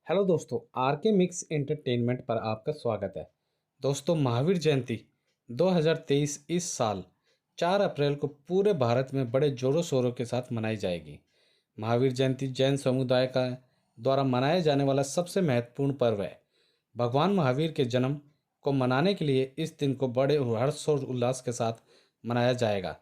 Hello दोस्तों, are के mix entertainment पर आपका स्वागत है। दोस्तों, महावीर जयंती 2023 इस साल 4 अप्रैल को पूरे भारत में बड़े जोरों शोरों के साथ मनाई जाएगी। महावीर जयंती जैन समुदाय का द्वारा मनाया जाने वाला सबसे महत्वपूर्ण पर्व है। भगवान महावीर के जन्म को मनाने के लिए इस दिन को बड़े हर्ष और उल्लास के साथ मनाया जाएगा।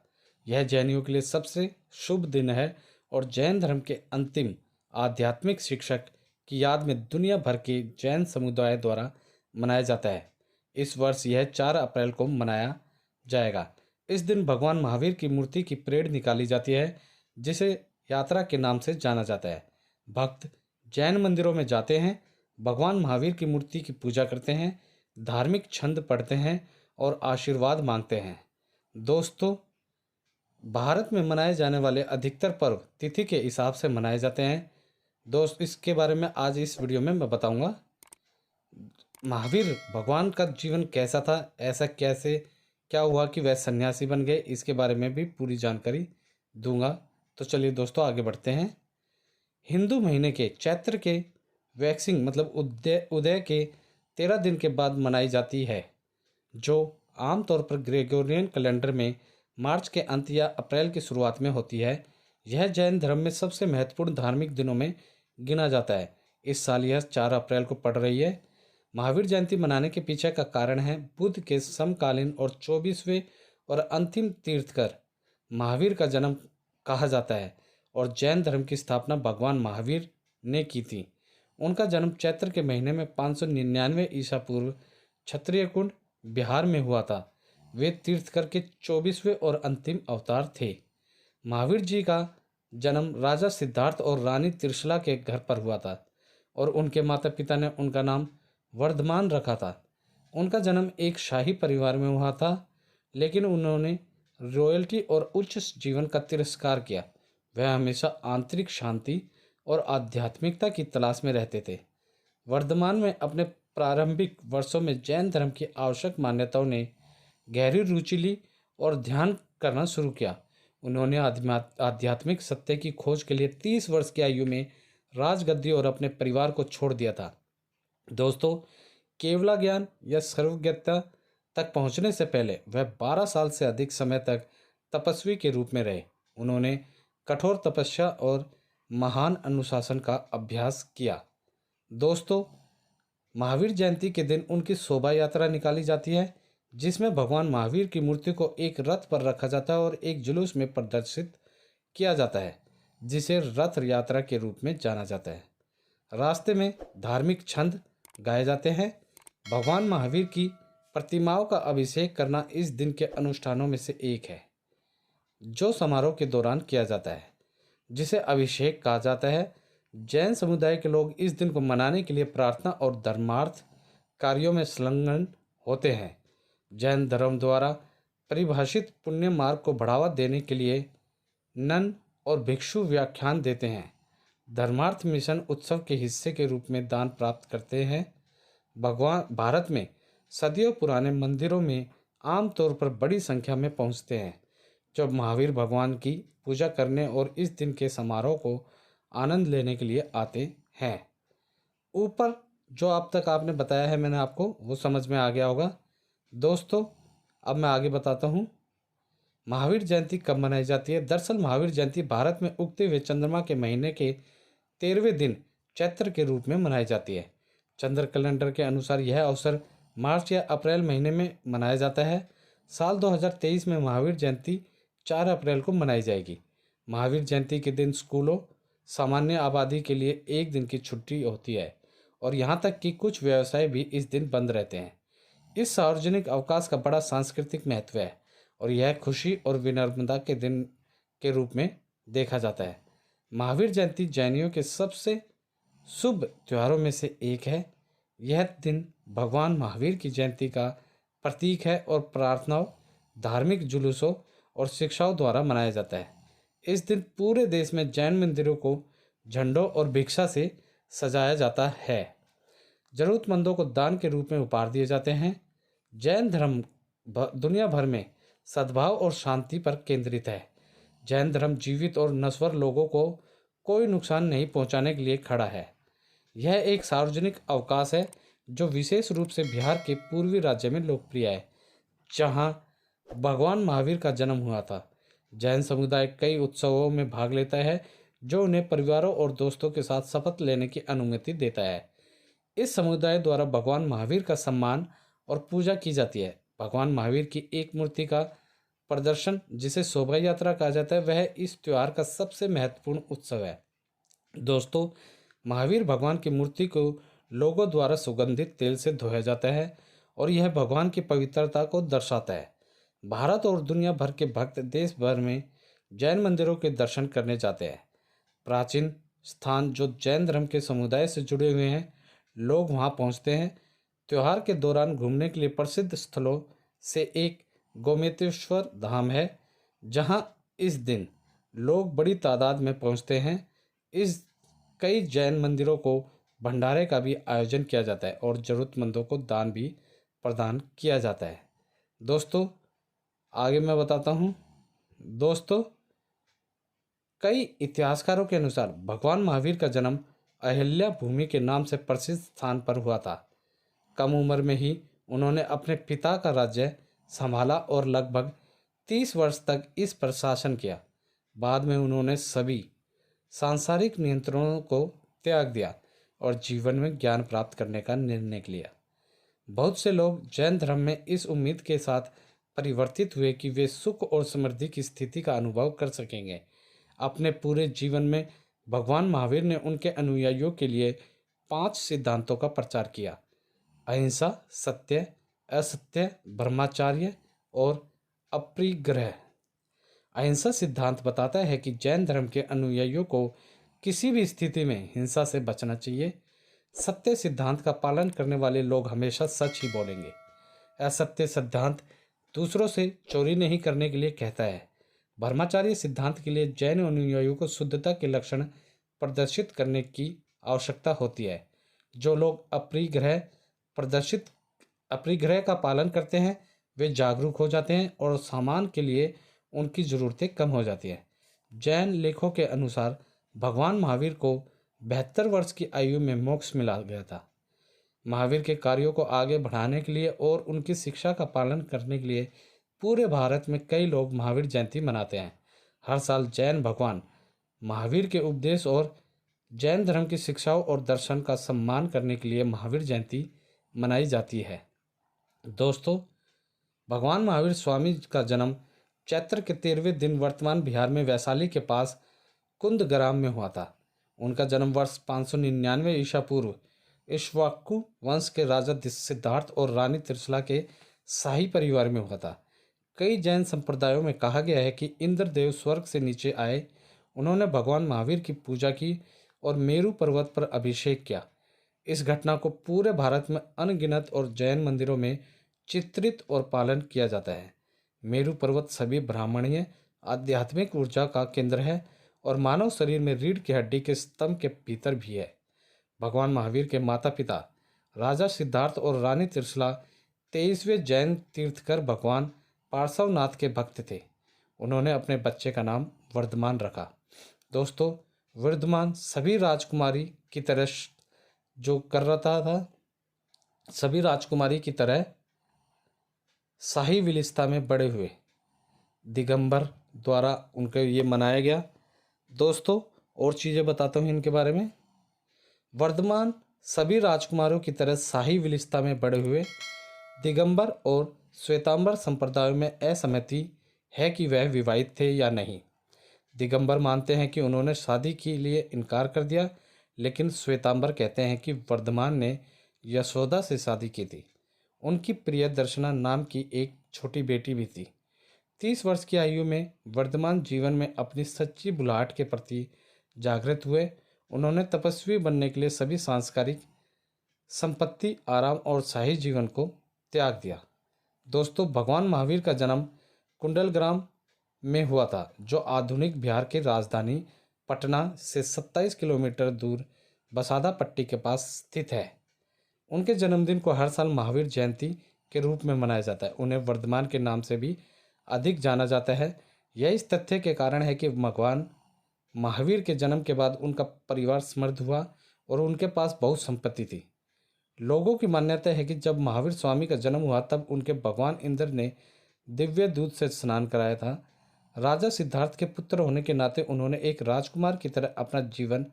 यह जैनियों के लिए सबसे शुभ दिन है और जैन धर्म के अंतिम आध्यात्मिक शिक्षक की याद में दुनिया भर के जैन समुदाय द्वारा मनाया जाता है। इस वर्ष यह 4 अप्रैल को मनाया जाएगा। इस दिन भगवान महावीर की मूर्ति की परेड निकाली जाती है, जिसे यात्रा के नाम से जाना जाता है। भक्त जैन मंदिरों में जाते हैं, भगवान महावीर की मूर्ति की पूजा करते हैं, धार्मिक छंद पढ़ते हैं और आशीर्वाद मांगते हैं। दोस्तों, भारत में मनाए जाने वाले अधिकतर पर्व तिथि के हिसाब से मनाए जाते हैं। दोस्त, इसके बारे में आज इस वीडियो में मैं बताऊंगा। महावीर भगवान का जीवन कैसा था, ऐसा कैसे क्या हुआ कि वह सन्यासी बन गए, इसके बारे में भी पूरी जानकारी दूंगा। तो चलिए दोस्तों, आगे बढ़ते हैं। हिंदू महीने के चैत्र के वैक्सिंग मतलब उदय के 13 दिन के बाद मनाई जाती है, जो आमतौर पर ग्रेगोरियन कैलेंडर में मार्च के अंत या अप्रैल की शुरुआत में होती है। यह जैन धर्म में सबसे महत्वपूर्ण धार्मिक दिनों में गिना जाता है। इस साल यह 4 अप्रैल को पड़ रही है। महावीर जयंती मनाने के पीछे का कारण है बुद्ध के समकालीन और 24वें और अंतिम तीर्थकर महावीर का जन्म कहा जाता है और जैन धर्म की स्थापना भगवान महावीर ने की थी। उनका जन्म चैत्र के महीने में 599 ईसा पूर्व क्षत्रिय कुंड बिहार में हुआ था। वे तीर्थकर के 24वें और अंतिम अवतार थे। महावीर जी का जन्म राजा सिद्धार्थ और रानी त्रिशला के घर पर हुआ था और उनके माता पिता ने उनका नाम वर्धमान रखा था। उनका जन्म एक शाही परिवार में हुआ था, लेकिन उन्होंने रॉयल्टी और उच्च जीवन का तिरस्कार किया। वह हमेशा आंतरिक शांति और आध्यात्मिकता की तलाश में रहते थे। वर्धमान में अपने प्रारंभिक वर्षों में जैन धर्म की आवश्यक मान्यताओं ने गहरी रुचि ली और ध्यान करना शुरू किया। उन्होंने आध्यात्मिक सत्य की खोज के लिए 30 वर्ष की आयु में राजगद्दी और अपने परिवार को छोड़ दिया था। दोस्तों, केवला ज्ञान या सर्वज्ञता तक पहुंचने से पहले वह 12 साल से अधिक समय तक तपस्वी के रूप में रहे। उन्होंने कठोर तपस्या और महान अनुशासन का अभ्यास किया। दोस्तों, महावीर जयंती के दिन उनकी शोभा यात्रा निकाली जाती है, जिसमें भगवान महावीर की मूर्ति को एक रथ पर रखा जाता है और एक जुलूस में प्रदर्शित किया जाता है, जिसे रथ यात्रा के रूप में जाना जाता है। रास्ते में धार्मिक छंद गाए जाते हैं। भगवान महावीर की प्रतिमाओं का अभिषेक करना इस दिन के अनुष्ठानों में से एक है, जो समारोह के दौरान किया जाता है, जिसे अभिषेक कहा जाता है। जैन समुदाय के लोग इस दिन को मनाने के लिए प्रार्थना और धर्मार्थ कार्यों में संलग्न होते हैं। जैन धर्म द्वारा परिभाषित पुण्य मार्ग को बढ़ावा देने के लिए नन और भिक्षु व्याख्यान देते हैं। धर्मार्थ मिशन उत्सव के हिस्से के रूप में दान प्राप्त करते हैं। भगवान भारत में सदियों पुराने मंदिरों में आमतौर पर बड़ी संख्या में पहुंचते हैं, जब महावीर भगवान की पूजा करने और इस दिन के समारोह को आनंद लेने के लिए आते हैं। ऊपर जो अब तक आपने बताया है मैंने आपको, वो समझ में आ गया होगा। दोस्तों, अब मैं आगे बताता हूँ महावीर जयंती कब मनाई जाती है। दरअसल महावीर जयंती भारत में उगते हुए चंद्रमा के महीने के 13वें दिन चैत्र के रूप में मनाई जाती है। चंद्र कैलेंडर के अनुसार यह अवसर मार्च या अप्रैल महीने में मनाया जाता है। साल 2023 में महावीर जयंती 4 अप्रैल को मनाई जाएगी। महावीर जयंती के दिन स्कूलों, सामान्य आबादी के लिए एक दिन की छुट्टी होती है और यहाँ तक कि कुछ व्यवसाय भी इस दिन बंद रहते हैं। इस सार्वजनिक अवकाश का बड़ा सांस्कृतिक महत्व है और यह खुशी और विनम्रता के दिन के रूप में देखा जाता है। महावीर जयंती जैनियों के सबसे शुभ त्योहारों में से एक है। यह दिन भगवान महावीर की जयंती का प्रतीक है और प्रार्थनाओं, धार्मिक जुलूसों और शिक्षाओं द्वारा मनाया जाता है। इस दिन पूरे देश में जैन मंदिरों को झंडों और भिक्षा से सजाया जाता है। जरूरतमंदों को दान के रूप में उपहार दिए जाते हैं। जैन धर्म दुनिया भर में सद्भाव और शांति पर केंद्रित है। जैन धर्म जीवित और नश्वर लोगों को कोई नुकसान नहीं पहुंचाने के लिए खड़ा है। यह एक सार्वजनिक अवकाश है जो विशेष रूप से बिहार के पूर्वी राज्य में लोकप्रिय है, जहां भगवान महावीर का जन्म हुआ था। जैन समुदाय कई उत्सवों में भाग लेता है जो उन्हें परिवारों और दोस्तों के साथ शपथ लेने की अनुमति देता है। इस समुदाय द्वारा भगवान महावीर का सम्मान और पूजा की जाती है। भगवान महावीर की एक मूर्ति का प्रदर्शन, जिसे शोभा यात्रा कहा जाता है, वह इस त्योहार का सबसे महत्वपूर्ण उत्सव है। दोस्तों, महावीर भगवान की मूर्ति को लोगों द्वारा सुगंधित तेल से धोया जाता है और यह भगवान की पवित्रता को दर्शाता है। भारत और दुनिया भर के भक्त देश भर में जैन मंदिरों के दर्शन करने जाते हैं। प्राचीन स्थान जो जैन धर्म के समुदाय से जुड़े हुए हैं, लोग वहां पहुंचते हैं। त्योहार के दौरान घूमने के लिए प्रसिद्ध स्थलों से एक गोमतेश्वर धाम है, जहां इस दिन लोग बड़ी तादाद में पहुंचते हैं। इस कई जैन मंदिरों को भंडारे का भी आयोजन किया जाता है और ज़रूरतमंदों को दान भी प्रदान किया जाता है। दोस्तों, आगे मैं बताता हूँ। दोस्तों, कई इतिहासकारों के अनुसार भगवान महावीर का जन्म अहिल्या भूमि के नाम से प्रसिद्ध स्थान पर हुआ था। कम उम्र में ही उन्होंने अपने पिता का राज्य संभाला और लगभग 30 वर्ष तक इस पर शासन किया। बाद में उन्होंने सभी सांसारिक नियंत्रणों को त्याग दिया और जीवन में ज्ञान प्राप्त करने का निर्णय लिया। बहुत से लोग जैन धर्म में इस उम्मीद के साथ परिवर्तित हुए कि वे सुख और समृद्धि की स्थिति का अनुभव कर सकेंगे। अपने पूरे जीवन में भगवान महावीर ने उनके अनुयायियों के लिए 5 सिद्धांतों का प्रचार किया: अहिंसा, सत्य, असत्य, ब्रह्मचर्य और अपरिग्रह। अहिंसा सिद्धांत बताता है कि जैन धर्म के अनुयायियों को किसी भी स्थिति में हिंसा से बचना चाहिए। सत्य सिद्धांत का पालन करने वाले लोग हमेशा सच ही बोलेंगे। असत्य सिद्धांत दूसरों से चोरी नहीं करने के लिए कहता है। ब्रह्मचर्य सिद्धांत के लिए जैन अनुयायियों को शुद्धता के लक्षण प्रदर्शित करने की आवश्यकता होती है। जो लोग अपरिग्रह का पालन करते हैं, वे जागरूक हो जाते हैं और सामान के लिए उनकी ज़रूरतें कम हो जाती हैं। जैन लेखों के अनुसार भगवान महावीर को 72 वर्ष की आयु में मोक्ष मिला गया था। महावीर के कार्यों को आगे बढ़ाने के लिए और उनकी शिक्षा का पालन करने के लिए पूरे भारत में कई लोग महावीर जयंती मनाते हैं। हर साल जैन भगवान महावीर के उपदेश और जैन धर्म की शिक्षाओं और दर्शन का सम्मान करने के लिए महावीर जयंती मनाई जाती है। दोस्तों, भगवान महावीर स्वामी का जन्म चैत्र के 13वें दिन वर्तमान बिहार में वैशाली के पास कुंदग्राम में हुआ था। उनका जन्म वर्ष 599 ईसा पूर्व इक्ष्वाकु वंश के राजा सिद्धार्थ और रानी त्रिशला के शाही परिवार में हुआ था। कई जैन संप्रदायों में कहा गया है कि इंद्रदेव स्वर्ग से नीचे आए, उन्होंने भगवान महावीर की पूजा की और मेरू पर्वत पर अभिषेक किया। इस घटना को पूरे भारत में अनगिनत और जैन मंदिरों में चित्रित और पालन किया जाता है। मेरू पर्वत सभी ब्राह्मणीय आध्यात्मिक ऊर्जा का केंद्र है और मानव शरीर में रीढ़ की हड्डी के स्तंभ के भीतर भी है। भगवान महावीर के माता पिता राजा सिद्धार्थ और रानी त्रिशला 23वें जैन तीर्थकर भगवान पार्श्वनाथ के भक्त थे। उन्होंने अपने बच्चे का नाम वर्धमान रखा। दोस्तों, वर्धमान सभी राजकुमारी की तरह जो कर रहा था, सभी राजकुमारी की तरह शाही विलिस्ता में बड़े हुए। दिगंबर द्वारा उनके ये मनाया गया। दोस्तों, और चीज़ें बताता हूँ इनके बारे में। वर्धमान सभी राजकुमारों की तरह शाही विलिस्ता में बड़े हुए। दिगंबर और श्वेतांबर संप्रदायों में असहमति है कि वह विवाहित थे या नहीं। दिगंबर मानते हैं कि उन्होंने शादी के लिए इनकार कर दिया, लेकिन श्वेतांबर कहते हैं कि वर्धमान ने यशोदा से शादी की थी। उनकी प्रियदर्शना नाम की एक छोटी बेटी भी थी। 30 वर्ष की आयु में वर्धमान जीवन में अपनी सच्ची बुलाहट के प्रति जागृत हुए। उन्होंने तपस्वी बनने के लिए सभी सांसारिक संपत्ति, आराम और शाही जीवन को त्याग दिया। दोस्तों, भगवान महावीर का जन्म कुंडलग्राम में हुआ था, जो आधुनिक बिहार की राजधानी पटना से 27 किलोमीटर दूर बसादा पट्टी के पास स्थित है। उनके जन्मदिन को हर साल महावीर जयंती के रूप में मनाया जाता है। उन्हें वर्धमान के नाम से भी अधिक जाना जाता है। यह इस तथ्य के कारण है कि भगवान महावीर के जन्म के बाद उनका परिवार समृद्ध हुआ और उनके पास बहुत संपत्ति थी। लोगों की मान्यता है कि जब महावीर स्वामी का जन्म हुआ तब उनके भगवान इंद्र ने दिव्य दूध से स्नान कराया था। राजा सिद्धार्थ के पुत्र होने के नाते उन्होंने एक राजकुमार की तरह अपना जीवन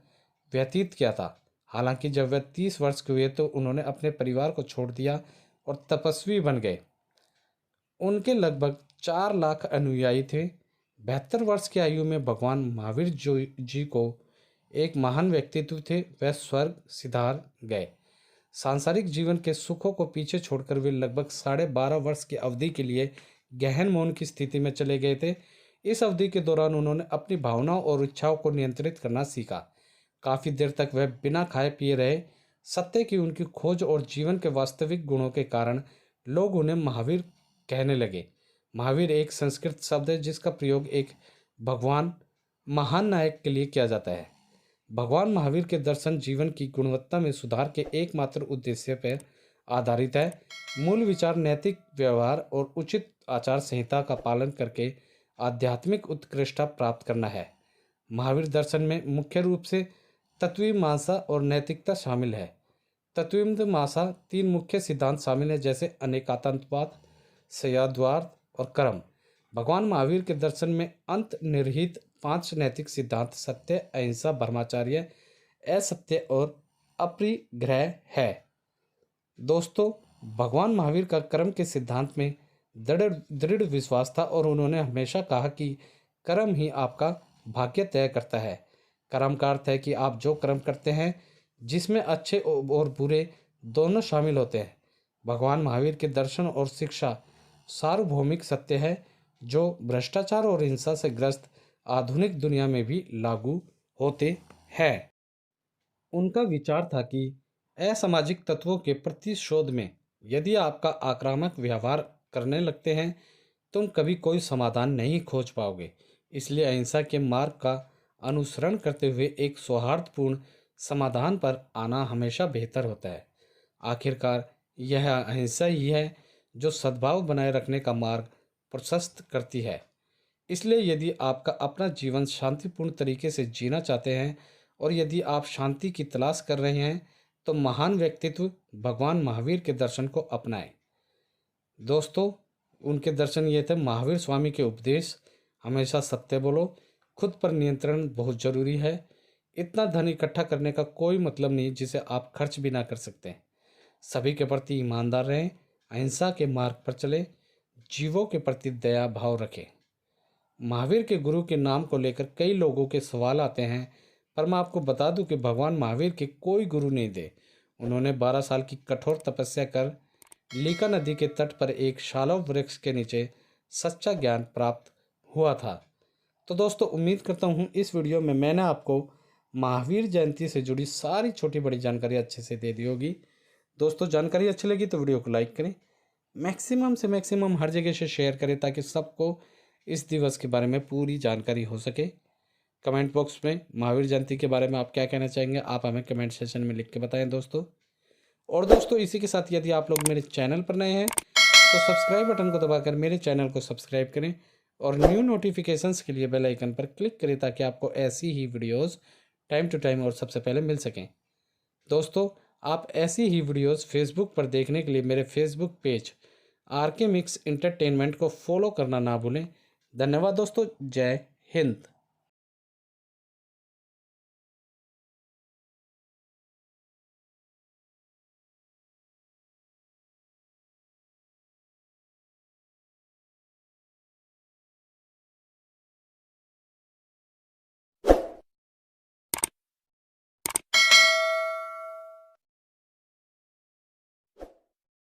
व्यतीत किया था। हालांकि जब वे 30 वर्ष के हुए तो उन्होंने अपने परिवार को छोड़ दिया और तपस्वी बन गए। उनके लगभग 4 लाख अनुयायी थे। 72 वर्ष की आयु में भगवान महावीर जी को एक महान व्यक्तित्व थे। वह स्वर्ग सिधार गए। सांसारिक जीवन के सुखों को पीछे छोड़कर वे लगभग 12.5 वर्ष की अवधि के लिए गहन मौन की स्थिति में चले गए थे। इस अवधि के दौरान उन्होंने अपनी भावनाओं और इच्छाओं को नियंत्रित करना सीखा। काफ़ी देर तक वह बिना खाए पिए रहे। सत्य की उनकी खोज और जीवन के वास्तविक गुणों के कारण लोग उन्हें महावीर कहने लगे। महावीर एक संस्कृत शब्द है जिसका प्रयोग एक भगवान महान नायक के लिए किया जाता है। भगवान महावीर के दर्शन जीवन की गुणवत्ता में सुधार के एकमात्र उद्देश्य पर आधारित है। मूल विचार नैतिक व्यवहार और उचित आचार संहिता का पालन करके आध्यात्मिक उत्कृष्टता प्राप्त करना है। महावीर दर्शन में मुख्य रूप से तत्वमीमांसा और नैतिकता शामिल है। तत्वमीमांसा 3 मुख्य सिद्धांत शामिल हैं, जैसे अनेकांतवाद, संवादवाद और कर्म। भगवान महावीर के दर्शन में अंतर्निहित 5 नैतिक सिद्धांत सत्य, अहिंसा, ब्रह्मचर्य, असत्य और अपरिग्रह है। दोस्तों, भगवान महावीर का कर्म के सिद्धांत में दृढ़ विश्वास था और उन्होंने हमेशा कहा कि कर्म ही आपका भाग्य तय करता है। कर्म का अर्थ है कि आप जो कर्म करते हैं जिसमें अच्छे और बुरे दोनों शामिल होते हैं। भगवान महावीर के दर्शन और शिक्षा सार्वभौमिक सत्य है जो भ्रष्टाचार और हिंसा से ग्रस्त आधुनिक दुनिया में भी लागू होते हैं। उनका विचार था कि असामाजिक तत्वों के प्रतिशोध में यदि आपका आक्रामक व्यवहार करने लगते हैं तुम कभी कोई समाधान नहीं खोज पाओगे। इसलिए अहिंसा के मार्ग का अनुसरण करते हुए एक सौहार्दपूर्ण समाधान पर आना हमेशा बेहतर होता है। आखिरकार यह अहिंसा ही है जो सद्भाव बनाए रखने का मार्ग प्रशस्त करती है। इसलिए यदि आपका अपना जीवन शांतिपूर्ण तरीके से जीना चाहते हैं और यदि आप शांति की तलाश कर रहे हैं तो महान व्यक्तित्व भगवान महावीर के दर्शन को अपनाएं। दोस्तों, उनके दर्शन ये थे। महावीर स्वामी के उपदेश: हमेशा सत्य बोलो, खुद पर नियंत्रण बहुत जरूरी है। इतना धन इकट्ठा करने का कोई मतलब नहीं जिसे आप खर्च भी ना कर सकते। सभी के प्रति ईमानदार रहें, अहिंसा के मार्ग पर चले, जीवों के प्रति दया भाव रखें। महावीर के गुरु के नाम को लेकर कई लोगों के सवाल आते हैं, पर मैं आपको बता दूं कि भगवान महावीर के कोई गुरु नहीं थे। उन्होंने 12 साल की कठोर तपस्या कर लीका नदी के तट पर एक शालव वृक्ष के नीचे सच्चा ज्ञान प्राप्त हुआ था। तो दोस्तों, उम्मीद करता हूँ इस वीडियो में मैंने आपको महावीर जयंती से जुड़ी सारी छोटी बड़ी जानकारी अच्छे से दे दी होगी। दोस्तों, जानकारी अच्छी लगी तो वीडियो को लाइक करें, मैक्सिमम से मैक्सिमम हर जगह से शेयर करें ताकि सबको इस दिवस के बारे में पूरी जानकारी हो सके। कमेंट बॉक्स में महावीर जयंती के बारे में आप क्या कहना चाहेंगे आप हमें कमेंट सेशन में लिख के बताएं दोस्तों। और दोस्तों, इसी के साथ यदि आप लोग मेरे चैनल पर नए हैं तो सब्सक्राइब बटन को दबाकर मेरे चैनल को सब्सक्राइब करें और न्यू नोटिफिकेशंस के लिए बेल आइकन पर क्लिक करें ताकि आपको ऐसी ही वीडियोस टाइम टू टाइम और सबसे पहले मिल सकें। दोस्तों, आप ऐसी ही वीडियोस फेसबुक पर देखने के लिए मेरे Facebook page RK mix entertainment को फॉलो करना ना भूलें। धन्यवाद दोस्तों। जय हिंद।